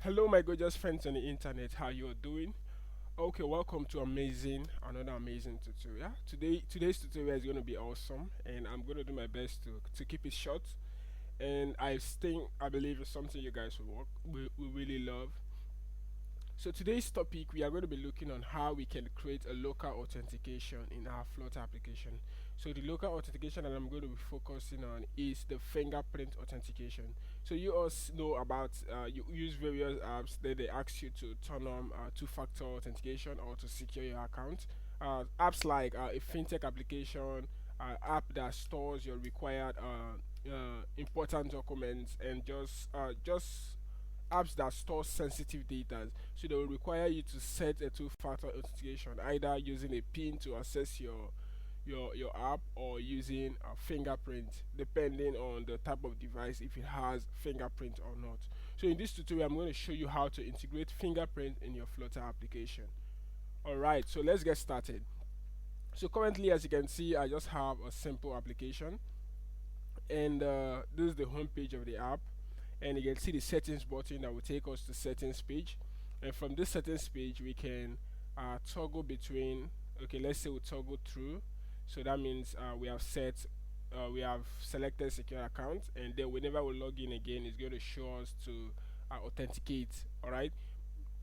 Hello, my gorgeous friends on the internet. How you are doing? Okay, welcome to another amazing tutorial. Today's tutorial is going to be awesome, and I'm going to do my best to keep it short. And I believe it's something you guys will really love. So today's topic, we are going to be looking on how we can create a local authentication in our Flutter application. So the local authentication that I'm going to be focusing on is the fingerprint authentication. So you all know about you use various apps that they ask you to turn on two-factor authentication or to secure your account. Apps like a fintech application, app that stores your required important documents, and just apps that store sensitive data. So they will require you to set a two-factor authentication, either using a PIN to access your app or using a fingerprint, depending on the type of device, if it has fingerprint or not. So in this tutorial, I'm going to show you how to integrate fingerprint in your Flutter application. Alright, so let's get started. So currently, as you can see, I just have a simple application, and this is the home page of the app, and you can see the settings button that will take us to settings page. And from this settings page, we can toggle between, okay, let's say we toggle through. So that means we have selected secure account, and then whenever we log in again, it's going to show us to authenticate. All right,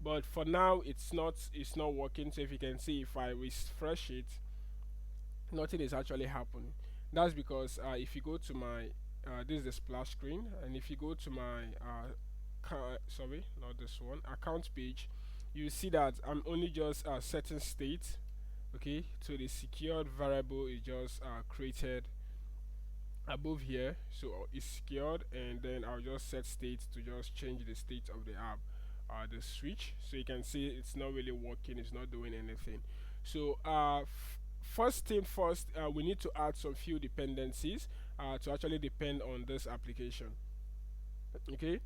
but for now it's not working. So if you can see, if I refresh it, nothing is actually happening. That's because if you go to my this is the splash screen, and if you go to my sorry, not this one, account page, you see that I'm only just setting state. Okay, so the secured variable is just created above here, so it's secured, and then I'll just set state to just change the state of the app, the switch. So you can see it's not really working, it's not doing anything. So first thing first, we need to add some few dependencies to actually depend on this application. Okay,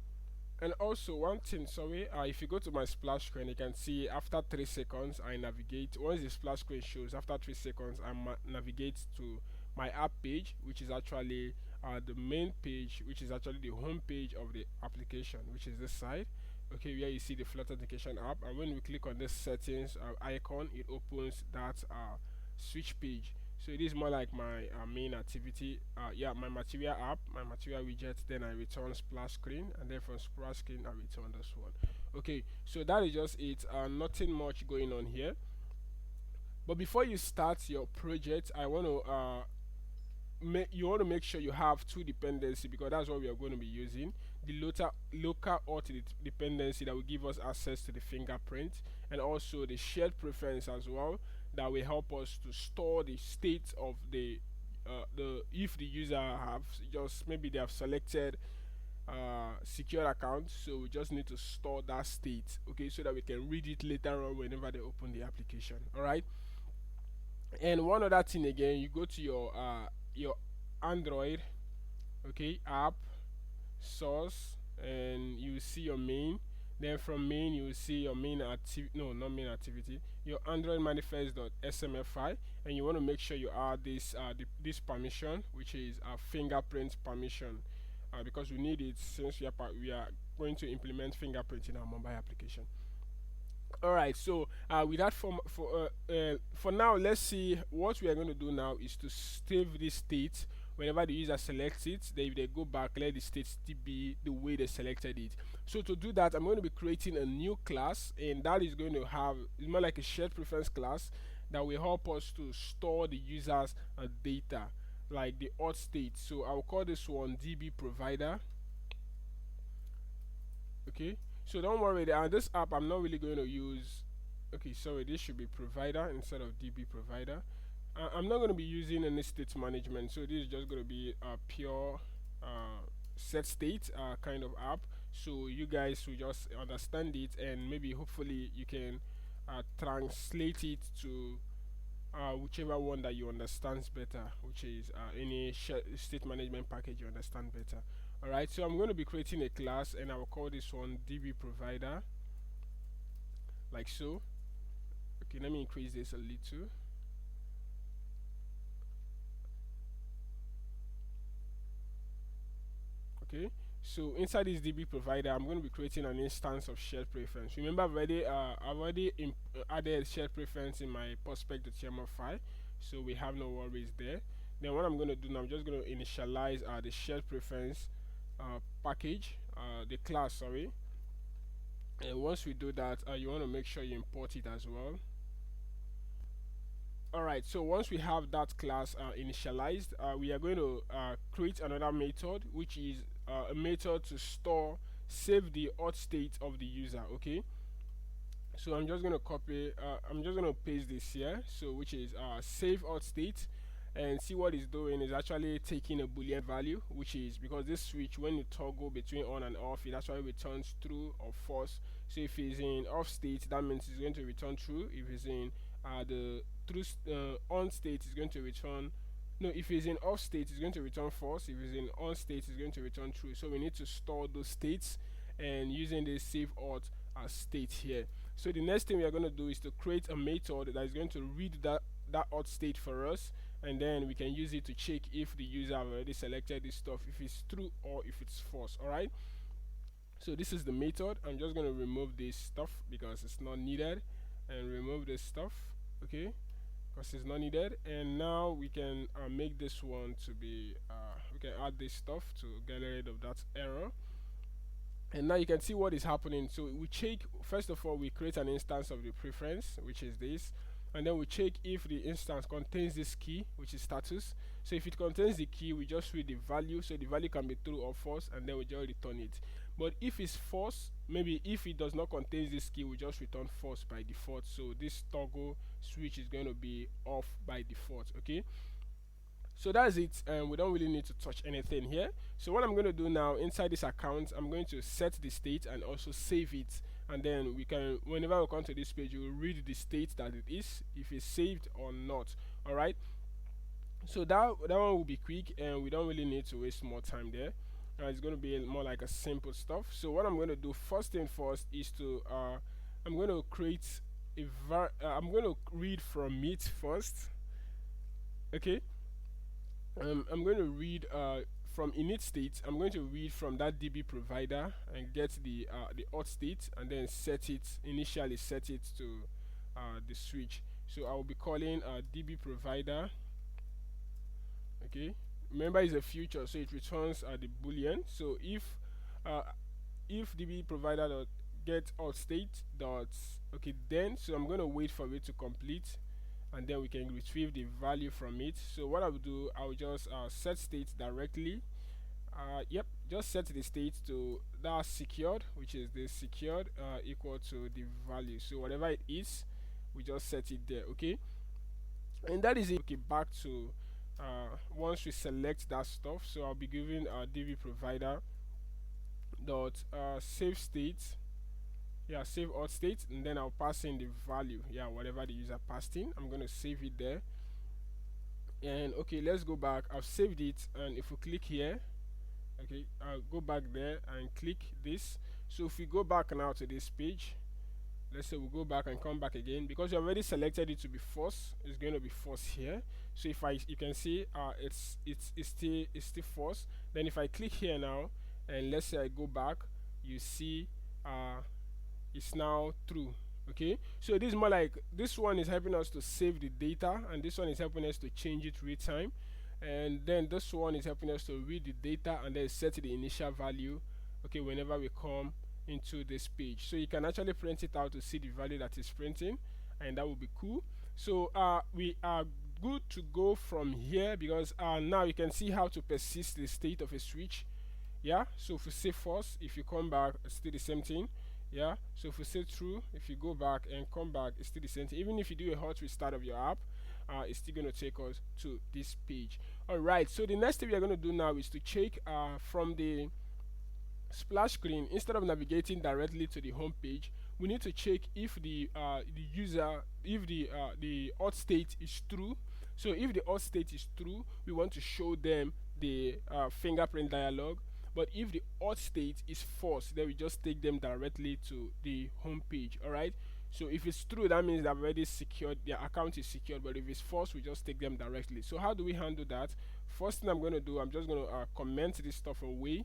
and also one thing, sorry, if you go to my splash screen, you can see after 3 seconds I navigate. Once the splash screen shows, after 3 seconds I navigate to my app page, which is actually the main page, which is actually the home page of the application, which is this side. Okay, where you see the Flutter authentication app, and when we click on this settings icon, it opens that switch page. So it is more like my main activity, yeah, my material app, my material widget. Then I return splash screen, and then from splash screen I return this one. Okay, so that is just it. Nothing much going on here. But before you start your project, I want to you want to make sure you have two dependency, because that's what we are going to be using. The local auth dependency that will give us access to the fingerprint, and also the shared preference as well, that will help us to store the state of the if the user have just maybe they have selected secure account, so we just need to store that state, okay, so that we can read it later on whenever they open the application. All right, and one other thing again, you go to your Android, okay, app source, and you see your main. Then from main you will see your main activity, no, not main activity, your Android manifest.sml file, and you want to make sure you add this permission, which is a fingerprint permission, because we need it since we are going to implement fingerprint in our mobile application. Alright, so with that for now, let's see what we are going to do now is to save this state. Whenever the user selects it, then if they go back, let the state still be the way they selected it. So to do that, I'm going to be creating a new class, and that is going to have, it's more like a shared preference class that will help us to store the user's data, like the auth state. So I'll call this one DB provider. Okay, so don't worry, this app I'm not really going to use. Okay, sorry, this should be provider instead of DB provider. I'm not going to be using any state management, so this is just going to be a pure set state kind of app, so you guys will just understand it, and maybe hopefully you can translate it to whichever one that you understand better, which is any state management package you understand better. Alright, so I'm going to be creating a class, and I will call this one DB provider, like so. Okay, let me increase this a little. Okay, So inside this DB provider, I'm going to be creating an instance of shared preference. Remember, I've already added shared preference in my prospect.yml file, so we have no worries there. Then what I'm going to do now, I'm just going to initialize the shared preference package, the class, sorry. And once we do that, you want to make sure you import it as well. Alright, so once we have that class initialized, we are going to create another method, which is a method to save the auth state of the user. Okay, so I'm just going to I'm just going to paste this here, so which is save auth state, and see what it's doing is actually taking a boolean value, which is because this switch, when you toggle between on and off, it actually returns true or false. So if it's in off state, that means it's going to return true. If it's in the on state, is going to return no. If it's in off state, it's going to return false. If it's in on state, it's going to return true. So we need to store those states, and using the save auth state here. So the next thing we are going to do is to create a method that is going to read that auth state for us, and then we can use it to check if the user have already selected this stuff, if it's true or if it's false. All right, so this is the method. I'm just going to remove this stuff because it's not needed, and remove this stuff, okay, because it's not needed. And now we can make this one to be we can add this stuff to get rid of that error. And now you can see what is happening. So we check, first of all, we create an instance of the preference, which is this, and then we check if the instance contains this key, which is status. So if it contains the key, we just read the value, so the value can be true or false, and then we just return it. But if it's false, maybe if it does not contain this key, we just return false by default. So this toggle switch is going to be off by default. Okay, so that's it, and we don't really need to touch anything here. So what I'm going to do now, inside this account, I'm going to set the state and also save it, and then we can, whenever we come to this page, you will read the state that it is, if it's saved or not. All right, so that one will be quick, and we don't really need to waste more time there. It's going to be more like a simple stuff. So what I'm going to do first thing first is to I'm going to create I'm going to read from it first. Okay, I'm going to read from init state. I'm going to read from that DB provider and get the auth state, and then initially set it to the switch. So I will be calling DB provider. Okay, remember it's a future, so it returns the boolean. So if DB provider dot get auth state dot, okay, then, so I'm going to wait for it to complete, and then we can retrieve the value from it. So what I will do, I will just set state directly. Yep, just set the state to that secured, which is this secured equal to the value. So whatever it is, we just set it there. Okay, and that is it. Okay, back to once we select that stuff, so I'll be giving DB provider dot save state, save auth state, and then I'll pass in the value, whatever the user passed in. I'm going to save it there. And okay, let's go back. I've saved it, and if we click here, okay, I'll go back there and click this. So if we go back now to this page, let's say we go back and come back again, because you already selected it to be false, it's going to be false here. So if you can see it's still false. Then if I click here now, and let's say I go back, you see it's now true. Okay, so this is more like, this one is helping us to save the data, and this one is helping us to change it real time, and then this one is helping us to read the data and then set the initial value, okay, whenever we come into this page. So you can actually print it out to see the value that is printing, and that will be cool. So we are good to go from here, because now you can see how to persist the state of a switch. So if we say false, if you come back, it's still the same thing. So if we say true, if you go back and come back, it's still the same thing. Even if you do a hot restart of your app, it's still going to take us to this page. Alright, so the next thing we are going to do now is to check from the splash screen, instead of navigating directly to the home page, we need to check if the auth state is true. So if the auth state is true, we want to show them the fingerprint dialog. But if the auth state is false, then we just take them directly to the home page. Alright, so if it's true, that means they've already secured, their account is secured. But if it's false, we just take them directly. So how do we handle that? First thing I'm going to do, I'm just going to comment this stuff away.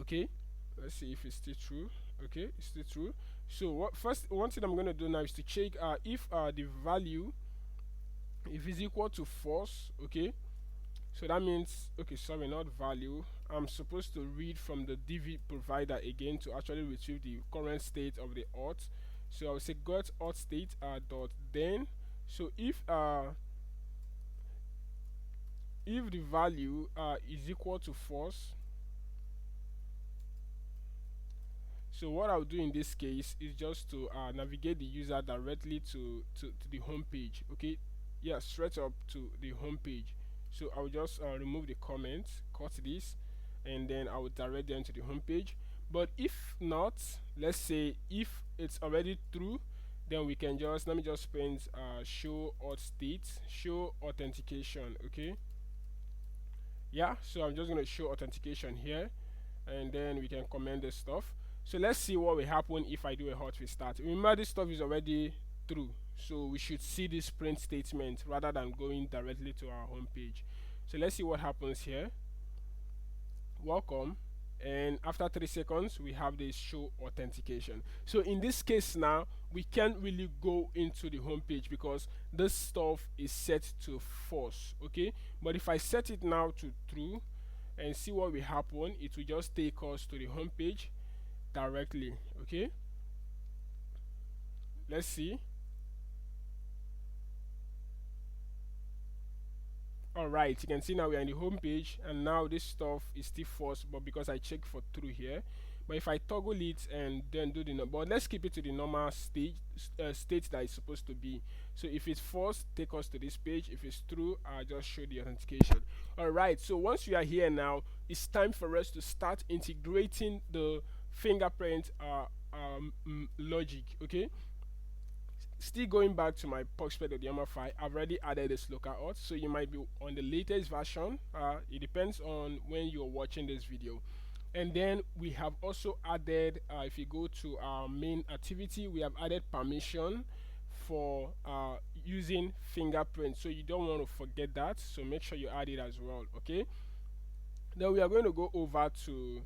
Okay, let's see if it's still true. Okay, it's still true. So what first one thing I'm going to do now is to check if the value if is equal to false. Okay, so that means, okay, sorry, not value. I'm supposed to read from the DV provider again to actually retrieve the current state of the auth. So I'll say get auth state dot then. So if the value is equal to false, so what I'll do in this case is just to navigate the user directly to the home page. Okay, yeah, straight up to the home page. So I'll just remove the comments, cut this, and then I will direct them to the home page. But if not, let's say if it's already true, then we can just, let me just print show auth state, show authentication. Okay, yeah, so I'm just going to show authentication here, and then we can comment this stuff. So let's see what will happen if I do a hot restart. Remember, this stuff is already true, so we should see this print statement rather than going directly to our home page. So let's see what happens here. Welcome, and after 3 seconds we have this show authentication. So in this case now we can't really go into the home page because this stuff is set to false. Okay, but if I set it now to true and see what will happen, it will just take us to the home page directly. Okay, let's see. Alright, you can see now we are in the home page, and now this stuff is still false, but because I checked for true here. But if I toggle it and then do the but let's keep it to the normal state that it's supposed to be. So if it's false, take us to this page. If it's true, I'll just show the authentication. Alright, so once we are here now, it's time for us to start integrating the fingerprint logic. Okay, still going back to my poxped.yaml file, I've already added this local auth, so you might be on the latest version. It depends on when you're watching this video. And then we have also added, if you go to our main activity, we have added permission for using fingerprint, so you don't want to forget that, so make sure you add it as well. Okay, then we are going to go over to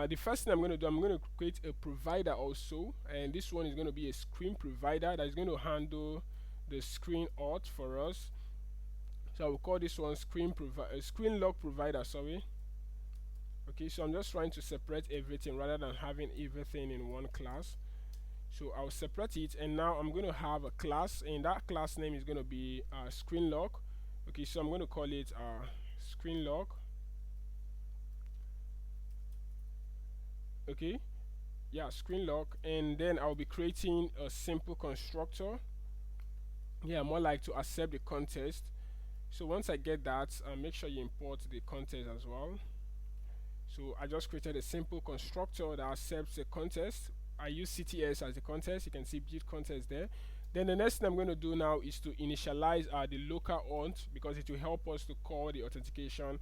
the first thing I'm going to do, I'm going to create a provider also, and this one is going to be a screen provider that is going to handle the screen auth for us. So I will call this one screen lock provider. Sorry. Okay, so I'm just trying to separate everything rather than having everything in one class. So I'll separate it, and now I'm going to have a class, and that class name is going to be screen lock. Okay, so I'm going to call it screen lock. Okay, yeah, screen lock, and then I'll be creating a simple constructor, yeah, more like to accept the context. So once I get that, make sure you import the context as well. So I just created a simple constructor that accepts the context. I use CTS as the context. You can see build context there. Then the next thing I'm going to do now is to initialize the local auth, because it will help us to call the authentication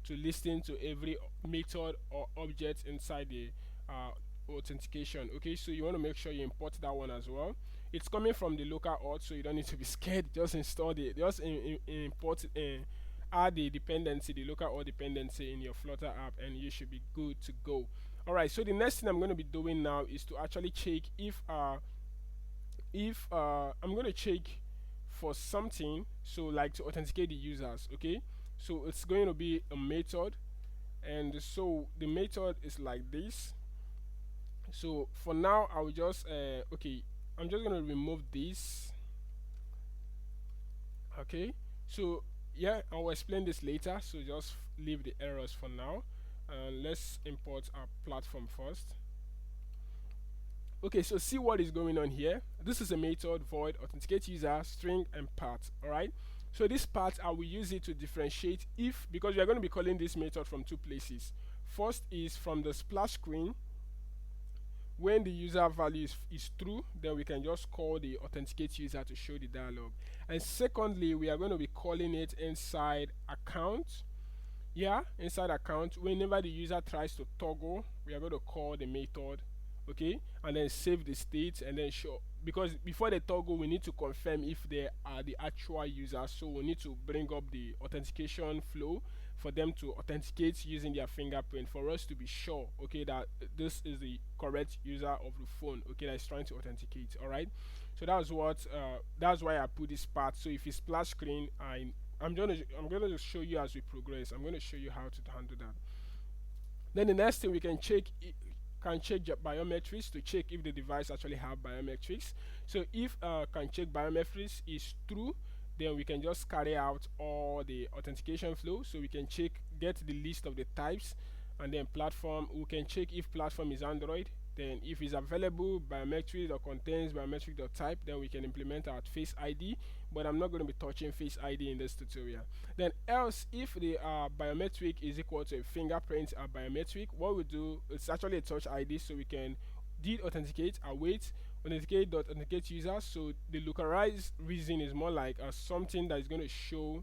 to listen to every method or object inside the authentication. Okay, so you want to make sure you import that one as well. It's coming from the local auth, so you don't need to be scared. Just install the, just import add the dependency, the local auth dependency in your Flutter app, and you should be good to go. Alright, so the next thing I'm going to be doing now is to actually check if I'm going to check for something, so like to authenticate the users. Okay, so it's going to be a method, and so the method is like this. So for now I will just okay, I'm just going to remove this. Okay, so yeah, I will explain this later, so just leave the errors for now, and let's import our platform first. Okay, so see what is going on here. This is a method void authenticate user string and path. Alright, so this path I will use it to differentiate if, because we are going to be calling this method from two places. First is from the splash screen. When the user value is true, then we can just call the authenticate user to show the dialog. And secondly, we are going to be calling it inside account. Yeah, inside account, whenever the user tries to toggle, we are going to call the method okay, and then save the state and then show, because before the toggle we need to confirm if they are the actual user, so we need to bring up the authentication flow for them to authenticate using their fingerprint for us to be sure, okay, that this is the correct user of the phone, okay, that is trying to authenticate. All right, so that's why I put this part. So if it's splash screen, I'm gonna show you as we progress. I'm gonna show you how to handle that. Then the next thing we can check, can check biometrics to check if the device actually have biometrics. So if can check biometrics is true, then we can just carry out all the authentication flow. So we can check, get the list of the types, and then platform. We can check if platform is Android. Then if it's available biometrics or contains biometric.type, then we can implement our face ID, but I'm not going to be touching face ID in this tutorial. Then else, if the biometric is equal to a fingerprint biometric, what we do, it's actually a touch ID, so we can did authenticate, await, authenticate user. So the localized reason is more like something that is going to show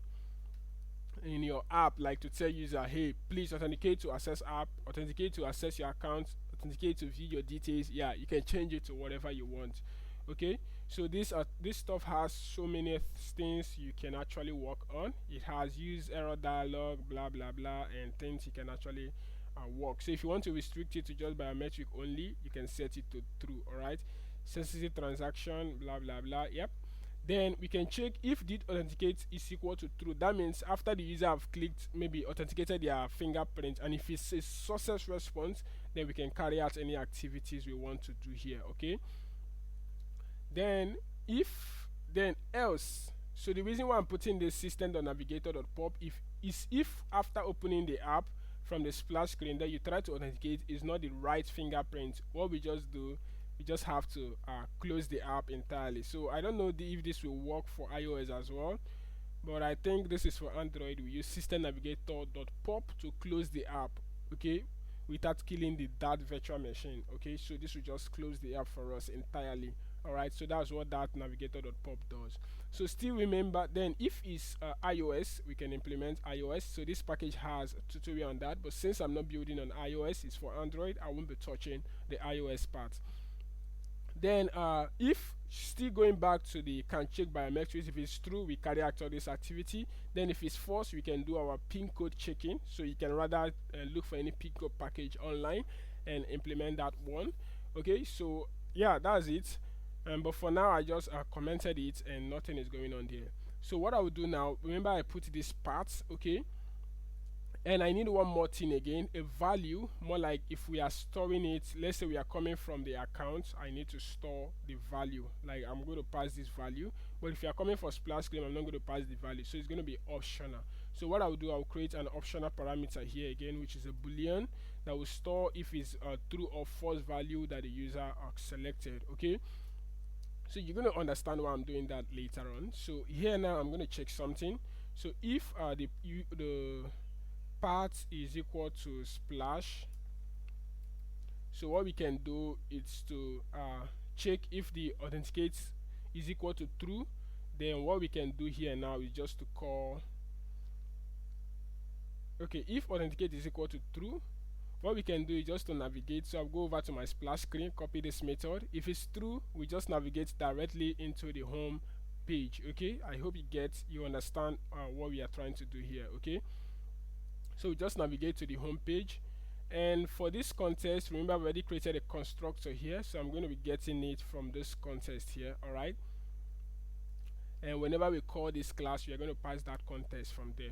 in your app, like to tell user, hey, please authenticate to access app, authenticate to access your account, authenticate to view your details. Yeah, you can change it to whatever you want. Okay, so this stuff has so many things you can actually work on. It has use error dialog, blah blah blah, and things you can actually work. So if you want to restrict it to just biometric only, you can set it to true. All right, sensitive transaction, blah blah blah. Yep. Then we can check if did authenticate is equal to true. That means after the user have clicked, maybe authenticated their fingerprint, and if it's a success response, then we can carry out any activities we want to do here. Okay, then if, then else. So the reason why I'm putting the system.navigator.pop if after opening the app from the splash screen that you try to authenticate is not the right fingerprint, what we just do, we just have to close the app entirely. So I don't know if this will work for iOS as well, but I think this is for Android. We use system.navigator.pop to close the app, okay, without killing the that virtual machine. Okay, so this will just close the app for us entirely. All right, so that's what that navigator.pop does. So still remember, then if it's iOS, we can implement iOS. So this package has a tutorial on that, but since I'm not building on iOS, it's for Android, I won't be touching the iOS part. Then if still going back to the can check biometrics, if it's true, we carry out all this activity. Then if it's false, we can do our pin code checking. So you can rather look for any pin code package online and implement that one. Okay, so yeah, that's it. But for now, I just commented it and nothing is going on there. So what I will do now, remember I put this part, okay, and I need one more thing again, a value, more like if we are storing it, let's say we are coming from the account, I need to store the value, like I'm going to pass this value. But if you are coming for splash screen, I'm not going to pass the value, so it's going to be optional. So what I will do, I will create an optional parameter here again, which is a boolean that will store if it's a true or false value that the user selected. Okay, so you're going to understand why I'm doing that later on. So here now I'm going to check something. So if the path is equal to splash, so what we can do is to check if the authenticate is equal to true. Then what we can do here now is just to call, okay, if authenticate is equal to true, what we can do is just to navigate. So I'll go over to my splash screen, copy this method. If it's true, we just navigate directly into the home page. Okay, I hope you understand what we are trying to do here. Okay, so we just navigate to the home page, and for this context, remember we already created a constructor here, so I'm going to be getting it from this context here. All right, and whenever we call this class, we are going to pass that context from there.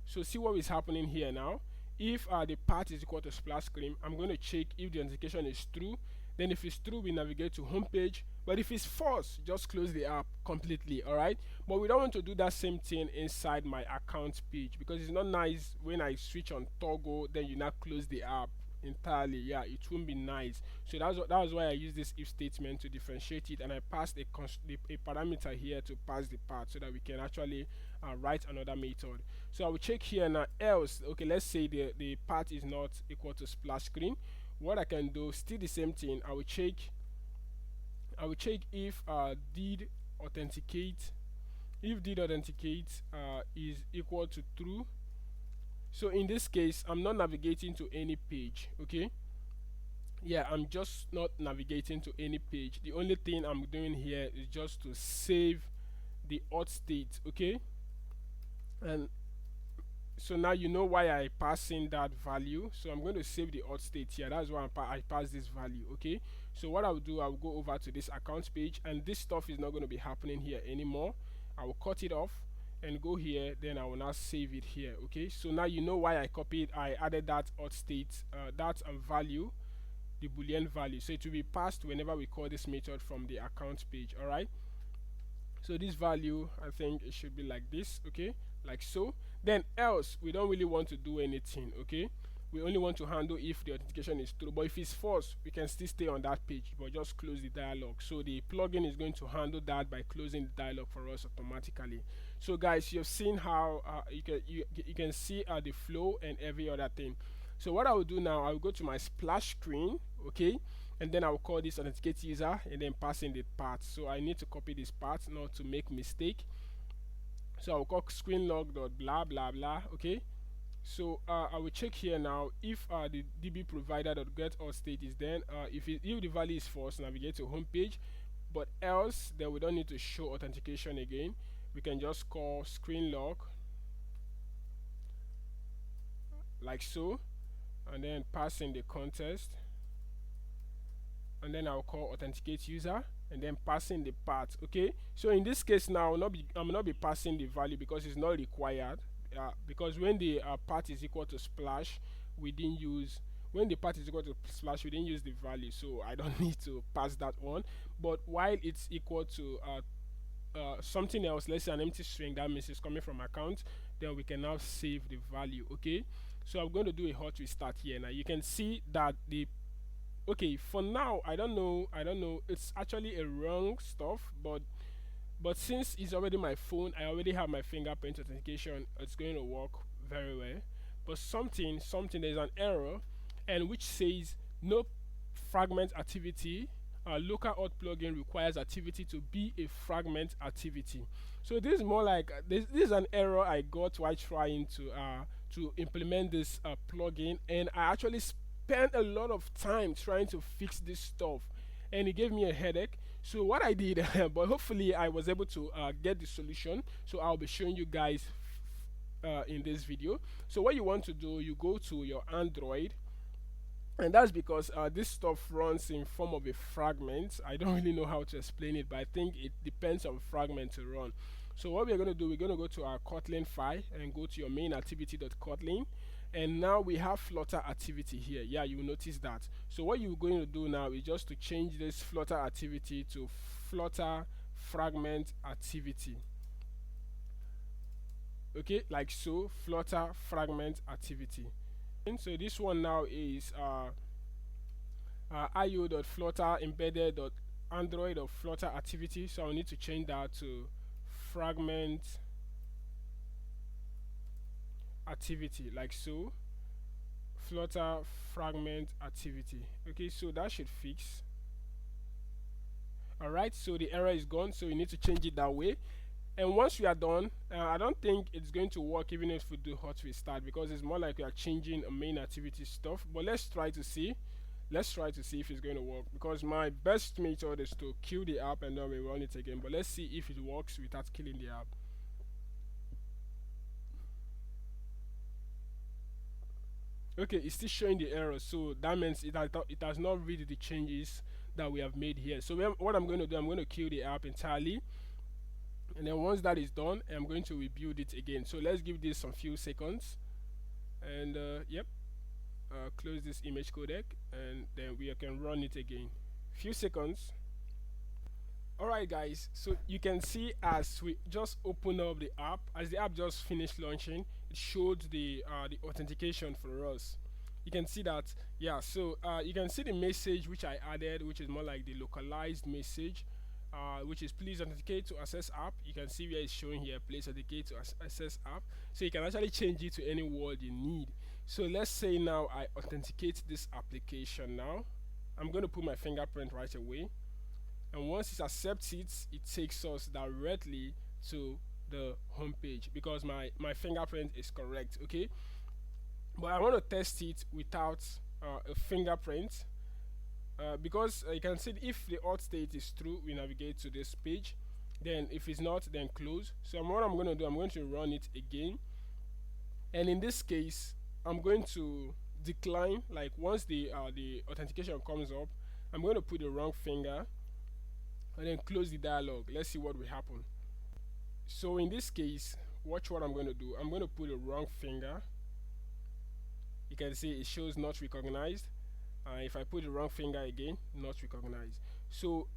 So see what is happening here now. If the path is equal to splash screen, I'm going to check if the authentication is true. Then if it's true, we navigate to home page. But if it's false, just close the app completely. All right, but we don't want to do that same thing inside my account page, because it's not nice when I switch on toggle, then you now close the app entirely. Yeah, it won't be nice. So that's why I use this if statement to differentiate it, and I passed a parameter here to pass the path so that we can actually write another method. So I will check here now, else, okay, let's say the path is not equal to splash screen. What I can do, still the same thing, I will check if did authenticate is equal to true. So in this case, I'm not navigating to any page. Okay, Yeah, I'm just not navigating to any page. The only thing I'm doing here is just to save the auth state. Okay, and so now you know why I pass in that value. So I'm going to save the auth state here. That's why I pass this value. Okay, so what I'll do, I'll go over to this account page, and this stuff is not going to be happening here anymore. I will cut it off and go here, then I will now save it here. Okay, so now you know why I added that auth state, that value, the boolean value, so it will be passed whenever we call this method from the account page. All right, so this value, I think it should be like this. Okay, like so. Then else, we don't really want to do anything. Okay, we only want to handle if the authentication is true, but if it's false, we can still stay on that page but just close the dialog. So the plugin is going to handle that by closing the dialog for us automatically. So guys, you've seen how you can see the flow and every other thing. So what I will do now, I will go to my splash screen. Okay, and then I will call this authenticate user and then pass in the path. So I need to copy this path not to make mistake. So I will call screen log dot blah blah blah. Okay, so I will check here now if the db provider dot get auth state is then if the value is false, navigate to home page, but else then we don't need to show authentication again. We can just call screen log like so, and then pass in the context, and then I'll call authenticate user and then passing the path. Okay, so in this case now I'm not be passing the value because it's not required, because when the path is equal to splash, we didn't use when the path is equal to splash, we didn't use the value, so I don't need to pass that one. But while it's equal to something else, let's say an empty string, that means it's coming from account, then we can now save the value. Okay, so I'm going to do a hot restart here. Now you can see that the okay, for now I don't know, it's actually a wrong stuff, but since it's already my phone, I already have my fingerprint authentication, it's going to work very well. But something there's an error, and which says no fragment activity, local auth plugin requires activity to be a fragment activity. So this is more like this is an error I got while trying to implement this plugin, and I actually spent a lot of time trying to fix this stuff, and it gave me a headache. So what I did, but hopefully I was able to get the solution, so I'll be showing you guys in this video. So what you want to do, you go to your Android, and that's because this stuff runs in form of a fragment. I don't really know how to explain it, but I think it depends on fragment to run. So what we're going to do, we're going to go to our Kotlin file and go to your main activity.kotlin, and now we have Flutter activity here. Yeah, you will notice that. So what you're going to do now is just to change this Flutter activity to Flutter fragment activity. Okay, like so, Flutter fragment activity. And so this one now is io.flutter embedded.android.flutter activity. So I'll need to change that to fragment activity, like so, Flutter fragment activity. Okay, so that should fix. Alright, so the error is gone, so you need to change it that way. And once we are done, I don't think it's going to work even if we do hot restart, because it's more like we are changing a main activity stuff. But let's try to see if it's going to work, because my best method is to kill the app and then we run it again. But let's see if it works without killing the app. Okay, it's still showing the error, so that means it has not read the changes that we have made here. So what I'm going to do, I'm going to kill the app entirely, and then once that is done, I'm going to rebuild it again. So let's give this some few seconds, and yep, close this image codec, and then we can run it again. Few seconds. Alright guys, so you can see as we just open up the app, as the app just finished launching, it showed the authentication for us. You can see that, yeah, so you can see the message which I added, which is more like the localized message, which is please authenticate to access app. You can see where it's showing here, please authenticate to access app. So you can actually change it to any word you need. So let's say now I authenticate this application now. I'm going to put my fingerprint right away. And once it accepts it, it takes us directly to the home page because my fingerprint is correct. Okay, but I want to test it without a fingerprint. because you can see if the auth state is true, we navigate to this page. Then if it's not, then close. So what I'm going to do, I'm going to run it again, and in this case I'm going to decline. Like once the authentication comes up, I'm going to put the wrong finger and then close the dialog. Let's see what will happen. So in this case, watch what I'm going to do. I'm going to put the wrong finger. You can see it shows not recognized. If I put the wrong finger again, not recognized. So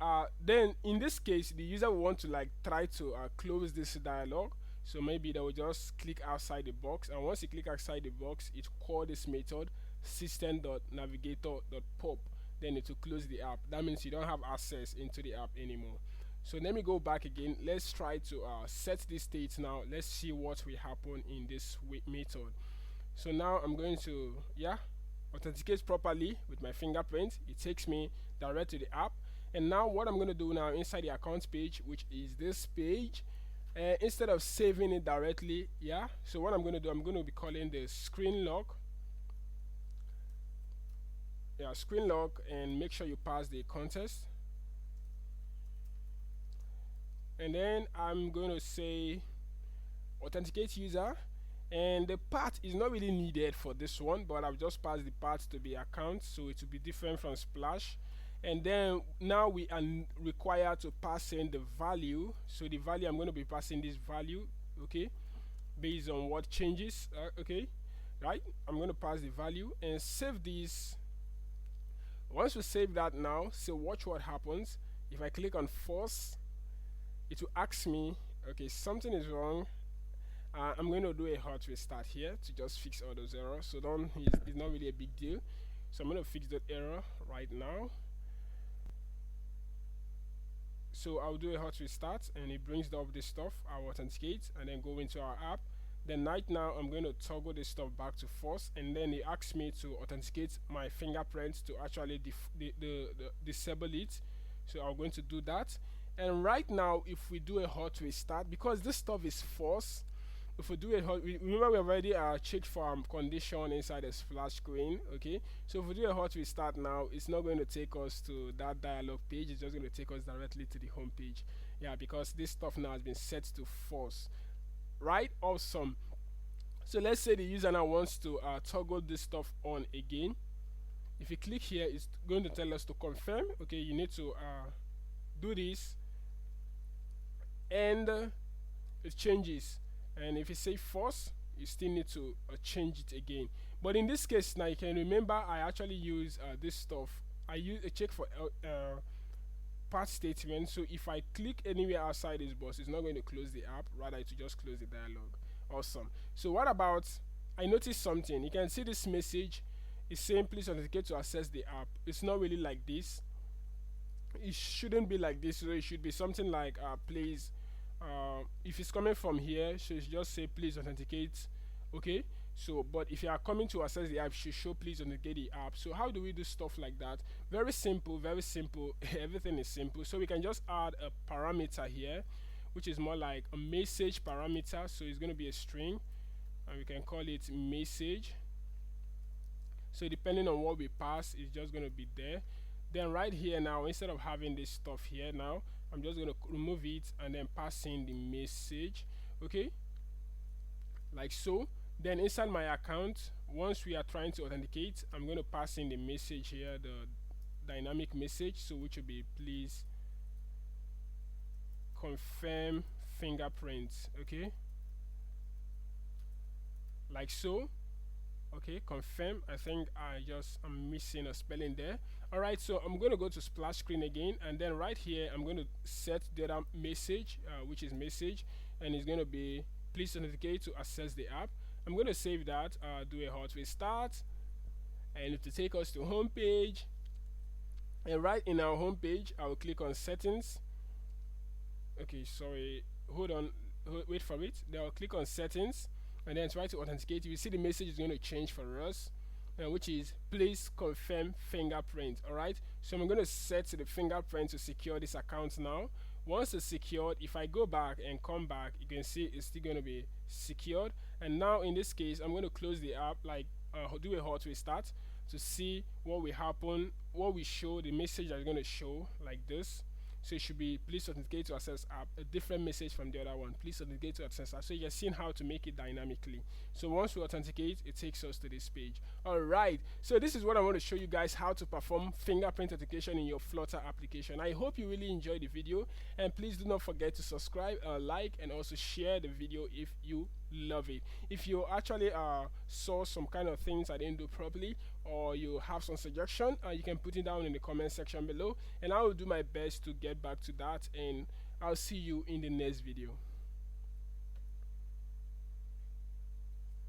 then in this case, the user will want to like try to close this dialog. So maybe they will just click outside the box, and once you click outside the box, it call this method system.navigator.pop. Then it will close the app. That means you don't have access into the app anymore. So let me go back again. Let's try to set this state now. Let's see what will happen in this method. So now I'm going to authenticate properly with my fingerprint. It takes me direct to the app. And now what I'm going to do now inside the account page, which is this page, instead of saving it directly, so what I'm going to do, I'm going to be calling the screen lock. Screen lock, and make sure you pass the context. And then I'm going to say authenticate user, and the path is not really needed for this one, but I've just passed the path to be account, so it will be different from splash. And then now we are required to pass in the value. So the value, I'm going to be passing this value, okay, based on what changes, okay, right? I'm going to pass the value and save this. Once we save that now, so watch what happens. If I click on force, it will ask me, okay, something is wrong. I'm going to do a hard restart here to just fix all those errors. So it's not really a big deal. So I'm going to fix that error right now. So I'll do a hot restart, and it brings up this stuff. I'll authenticate and then go into our app. Then right now I'm going to toggle this stuff back to false, and then it asks me to authenticate my fingerprint to actually disable it. So I'm going to do that. And right now, if we do a hot restart, because this stuff is false, if we do a hot, remember we already checked for condition inside the splash screen, okay? So if we do a hot restart now, it's not going to take us to that dialog page. It's just going to take us directly to the home page. Because this stuff now has been set to false. Right? Awesome. So let's say the user now wants to toggle this stuff on again. If you click here, it's going to tell us to confirm. Okay, you need to do this, and it changes. And if you say false, you still need to change it again. But in this case now, you can remember I actually use this stuff. I check for path statement. So if I click anywhere outside this box, it's not going to close the app, rather it will just close the dialog. Awesome. So what about, I noticed something. You can see this message is saying please authenticate to access the app. It's not really like this. It shouldn't be like this. So it should be something like please, if it's coming from here, so it's just say please authenticate. Okay, so but if you are coming to access the app, it should show please authenticate the app. So how do we do stuff like that? Very simple, very simple. Everything is simple. So we can just add a parameter here, which is more like a message parameter. So it's going to be a string, and we can call it message. So depending on what we pass, it's just going to be there. Then right here now, instead of having this stuff here now, I'm just going to remove it and then pass in the message, okay, like so. Then inside my account, once we are trying to authenticate, I'm going to pass in the message here, the dynamic message, so which will be please confirm fingerprints, okay, like so. Okay, confirm. I think I'm missing a spelling there. Alright, so I'm going to go to splash screen again, and then right here I'm going to set the other message, which is message, and it's going to be please authenticate to access the app. I'm going to save that, do a hot restart, and it will take us to home page. And right in our home page, I will click on settings. Okay, sorry, hold on, wait for it. Then I'll click on settings, and then try to authenticate. You see the message is going to change for us, which is please confirm fingerprint. Alright, so I'm going to set the fingerprint to secure this account now. Once it's secured, if I go back and come back, you can see it's still going to be secured. And now in this case, I'm going to close the app, like do a hot restart. to see what will happen, what we show, the message that is going to show like this. So it should be please authenticate to access app, a different message from the other one. Please authenticate to access app. So you're seeing how to make it dynamically. So once we authenticate, it takes us to this page. Alright, so this is what I want to show you guys, how to perform fingerprint authentication in your Flutter application. I hope you really enjoyed the video, and please do not forget to subscribe, like, and also share the video if you love it. If you actually saw some kind of things I didn't do properly, or you have some suggestion, you can put it down in the comment section below, and I will do my best to get back to that, and I'll see you in the next video.